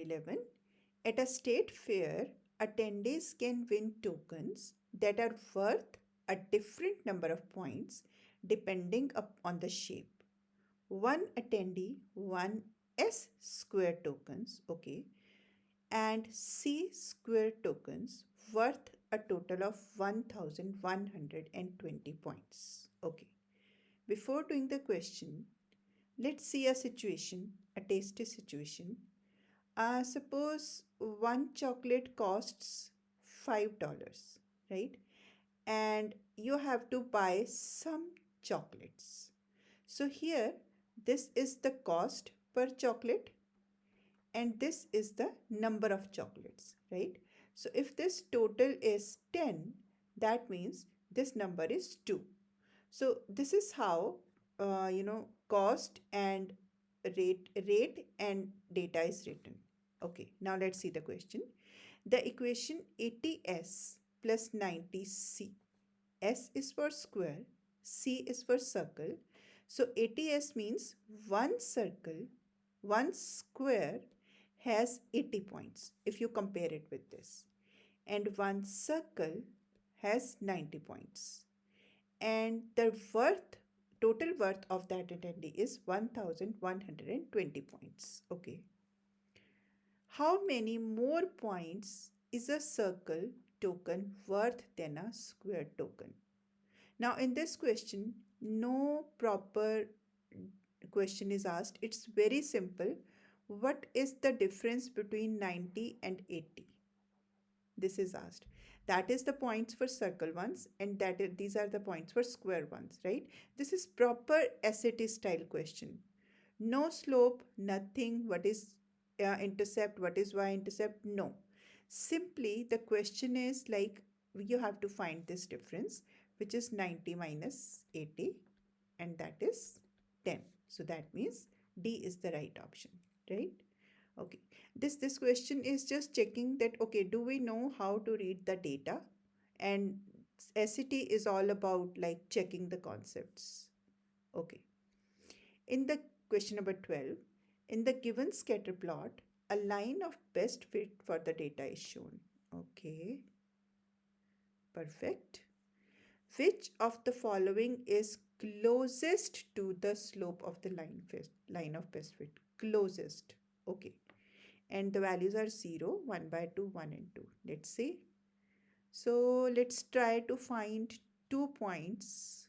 Q11. At a state fair, attendees can win tokens that are worth a different number of points depending on the shape. One attendee won S square tokens, okay, and C square tokens worth a total of 1120 points. Okay. Before doing the question, let's see a situation, a tasty situation. Suppose one chocolate costs $5, right? And you have to buy some chocolates. So here, this is the cost per chocolate and this is the number of chocolates, right? So if this total is 10, that means this number is 2. So this is how cost and rate and data is written. Okay, now let's see the question. The equation 80s plus 90c. S is for square, C is for circle. So 80s means one circle, one square has 80 points if you compare it with this. And one circle has 90 points. And the total worth of that attendee is 1120 points. Okay. How many more points is a circle token worth than a square token? Now in this question, no proper question is asked. It's very simple. What is the difference between 90 and 80? This is asked. That is the points for circle ones and these are the points for square ones, right? This is proper SAT style question. No slope, nothing. What is intercept? What is y-intercept? No. Simply the question is like you have to find this difference, which is 90 minus 80 and that is 10. So that means D is the right option, right? Okay, this question is just checking that, okay, do we know how to read the data? And SAT is all about like checking the concepts. Okay. In the question number 12, in the given scatter plot, a line of best fit for the data is shown. Okay. Perfect. Which of the following is closest to the slope of the line of best fit? Closest. Okay. And the values are 0, 1 by 2, 1 and 2. Let's see. So let's try to find 2 points.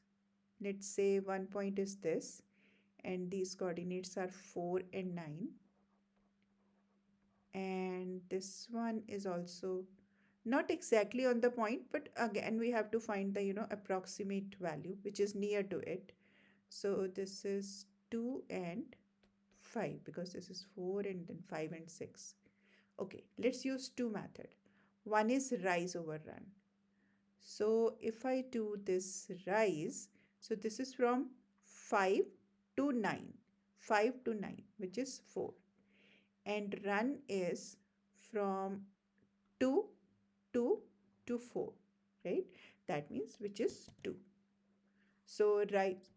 Let's say 1 point is this and these coordinates are 4 and 9. And this one is also not exactly on the point, but again we have to find the approximate value which is near to it. So this is 2 and 5 because this is 4 and then 5 and 6. Okay, let's use two methods. One is rise over run. So if I do this rise, so this is from 5 to 9, 5 to 9, which is 4. And run is from 2 to 4, right? That means which is 2. So rise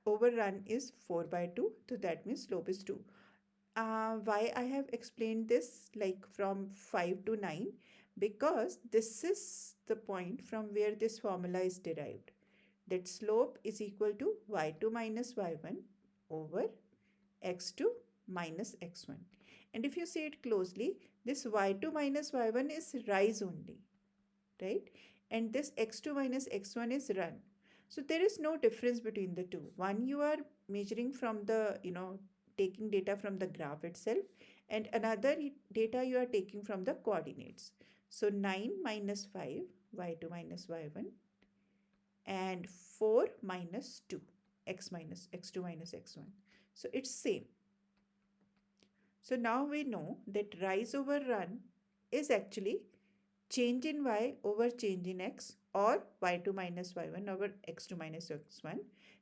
over run is 4 by 2, so that means slope is 2. Why I have explained this like from 5 to 9? Because this is the point from where this formula is derived. That slope is equal to y2 minus y1 over x2 minus x1. And if you see it closely, this y2 minus y1 is rise only, right? And this x2 minus x1 is run. So there is no difference between the two. One you are measuring from the, taking data from the graph itself, and another data you are taking from the coordinates. So 9 minus 5, y2 minus y1, and 4 minus 2, x2 minus x1. So it's same. So now we know that rise over run is actually change in y over change in x, or y2 minus y1 over x2 minus x1.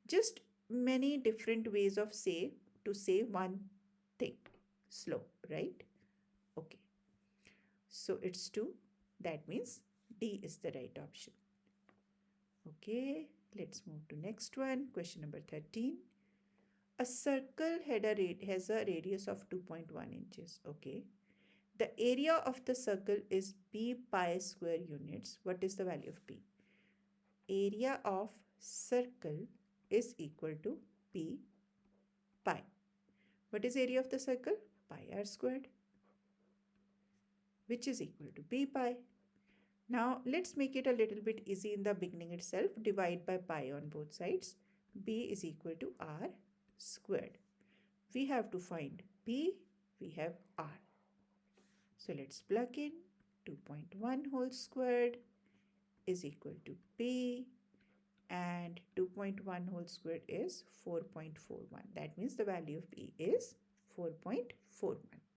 Just many different ways of say one thing, slope, right? Okay. So it's 2. That means D is the right option. Okay, let's move to next one. Question number 13. A circle has a radius of 2.1 inches. Okay. The area of the circle is b pi square units. What is the value of p? Area of circle is equal to p pi. What is area of the circle? Pi r squared, which is equal to p pi. Now let's make it a little bit easy in the beginning itself. Divide by pi on both sides. B is equal to r squared. We have to find p, we have r. So let's plug in 2.1 whole squared is equal to p, and 2.1 whole squared is 4.41. That means the value of p is 4.41.